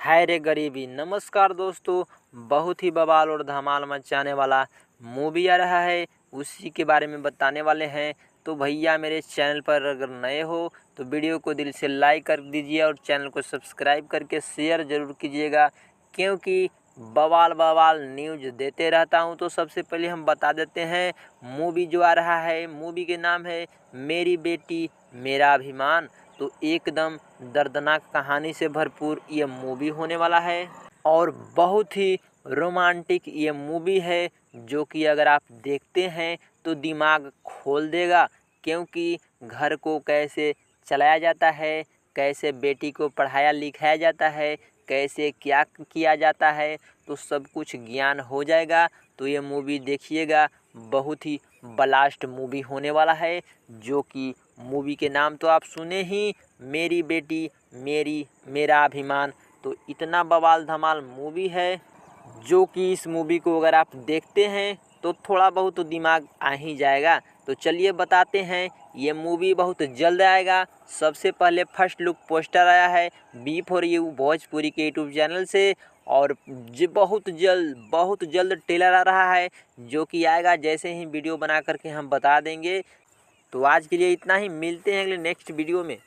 हाय रे गरीबी। नमस्कार दोस्तों, बहुत ही बवाल और धमाल मचाने वाला मूवी आ रहा है, उसी के बारे में बताने वाले हैं। तो भैया मेरे चैनल पर अगर नए हो तो वीडियो को दिल से लाइक कर दीजिए और चैनल को सब्सक्राइब करके शेयर ज़रूर कीजिएगा, क्योंकि बवाल बवाल न्यूज़ देते रहता हूं। तो सबसे पहले हम बता देते हैं मूवी जो आ रहा है, मूवी के नाम है मेरी बेटी मेरा अभिमान। तो एकदम दर्दनाक कहानी से भरपूर ये मूवी होने वाला है और बहुत ही रोमांटिक ये मूवी है, जो कि अगर आप देखते हैं तो दिमाग खोल देगा। क्योंकि घर को कैसे चलाया जाता है, कैसे बेटी को पढ़ाया लिखाया जाता है, कैसे क्या किया जाता है, तो सब कुछ ज्ञान हो जाएगा। तो ये मूवी देखिएगा, बहुत ही ब्लास्ट मूवी होने वाला है। जो कि मूवी के नाम तो आप सुने ही, मेरी बेटी मेरा अभिमान। तो इतना बवाल धमाल मूवी है, जो कि इस मूवी को अगर आप देखते हैं तो थोड़ा बहुत तो दिमाग आ ही जाएगा। तो चलिए बताते हैं, ये मूवी बहुत जल्द आएगा। सबसे पहले फर्स्ट लुक पोस्टर आया है B4U भोजपुरी के यूट्यूब चैनल से, और बहुत जल्द ट्रेलर आ रहा है, जो कि आएगा जैसे ही वीडियो बना करके हम बता देंगे। तो आज के लिए इतना ही, मिलते हैं अगले नेक्स्ट वीडियो में।